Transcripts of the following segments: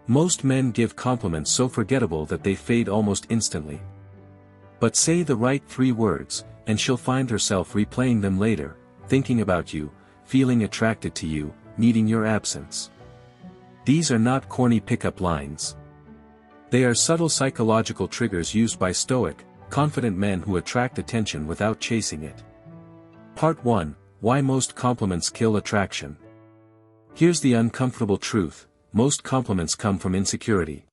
Most men give compliments so forgettable that they fade almost instantly. But say the right 3 words, and she'll find herself replaying them later, thinking about you, feeling attracted to you, needing your absence. These are not corny pickup lines. They are subtle psychological triggers used by Stoic, confident men who attract attention without chasing it. Part 1: Why most compliments kill attraction. Here's the uncomfortable truth: most compliments come from insecurity.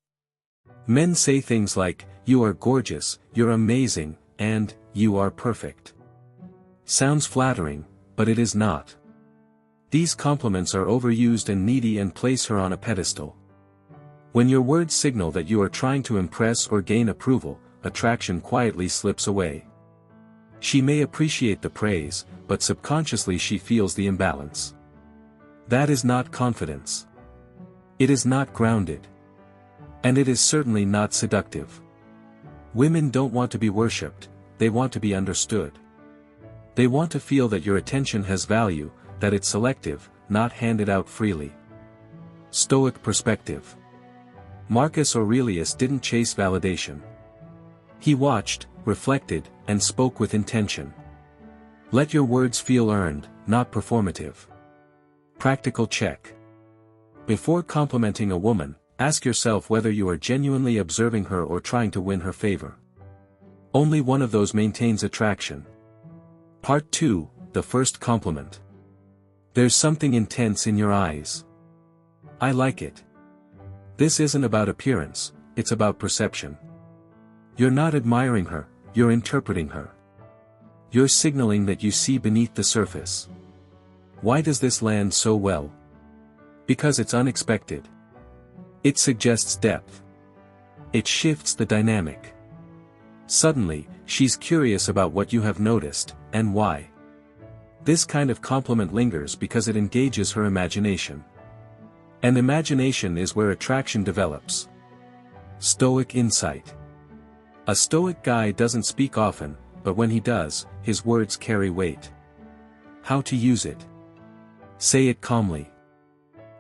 Men say things like, "You are gorgeous, you're amazing," and "You are perfect." Sounds flattering, but it is not. These compliments are overused and needy and place her on a pedestal. When your words signal that you are trying to impress or gain approval, attraction quietly slips away. She may appreciate the praise, but subconsciously she feels the imbalance. That is not confidence. It is not grounded. And it is certainly not seductive. Women don't want to be worshipped, they want to be understood. They want to feel that your attention has value, that it's selective, not handed out freely. Stoic perspective. Marcus Aurelius didn't chase validation. He watched, reflected, and spoke with intention. Let your words feel earned, not performative. Practical check. Before complimenting a woman, ask yourself whether you are genuinely observing her or trying to win her favor. Only one of those maintains attraction. Part 2: The first compliment. There's something intense in your eyes. I like it. This isn't about appearance, it's about perception. You're not admiring her, you're interpreting her. You're signaling that you see beneath the surface. Why does this land so well? Because it's unexpected. It suggests depth. It shifts the dynamic. Suddenly, she's curious about what you have noticed, and why. This kind of compliment lingers because it engages her imagination. And imagination is where attraction develops. Stoic insight. A Stoic guy doesn't speak often, but when he does, his words carry weight. How to use it. Say it calmly.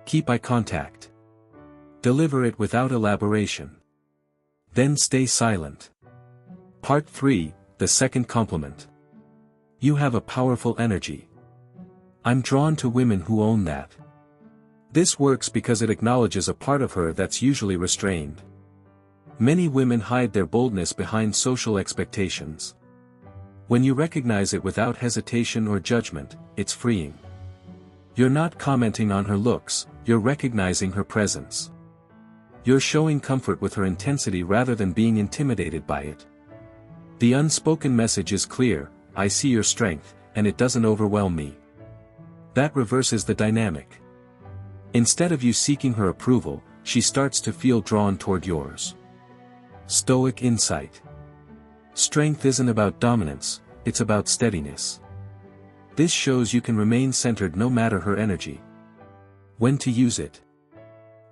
Keep eye contact. Deliver it without elaboration. Then stay silent. Part 3: The second compliment. You have a powerful energy. I'm drawn to women who own that. This works because it acknowledges a part of her that's usually restrained. Many women hide their boldness behind social expectations. When you recognize it without hesitation or judgment, it's freeing. You're not commenting on her looks, you're recognizing her presence. You're showing comfort with her intensity rather than being intimidated by it. The unspoken message is clear: I see your strength, and it doesn't overwhelm me. That reverses the dynamic. Instead of you seeking her approval, she starts to feel drawn toward yours. Stoic insight. Strength isn't about dominance, it's about steadiness. This shows you can remain centered no matter her energy. When to use it.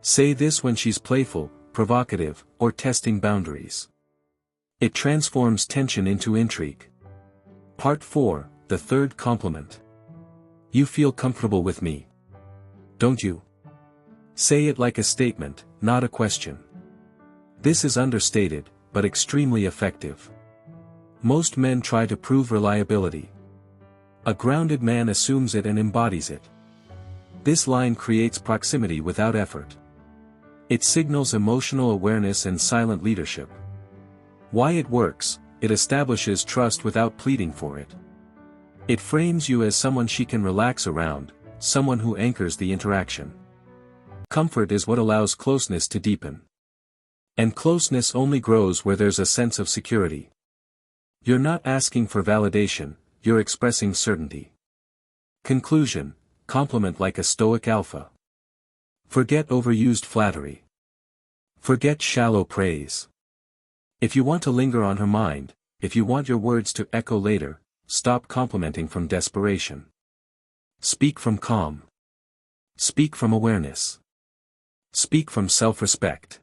Say this when she's playful, provocative, or testing boundaries. It transforms tension into intrigue. Part 4: The third compliment. You feel comfortable with me. Don't you? Say it like a statement, not a question. This is understated, but extremely effective. Most men try to prove reliability. A grounded man assumes it and embodies it. This line creates proximity without effort. It signals emotional awareness and silent leadership. Why it works: it establishes trust without pleading for it. It frames you as someone she can relax around, someone who anchors the interaction. Comfort is what allows closeness to deepen. And closeness only grows where there's a sense of security. You're not asking for validation, you're expressing certainty. Conclusion: compliment like a Stoic alpha. Forget overused flattery. Forget shallow praise. If you want to linger on her mind, if you want your words to echo later, stop complimenting from desperation. Speak from calm. Speak from awareness. Speak from self-respect.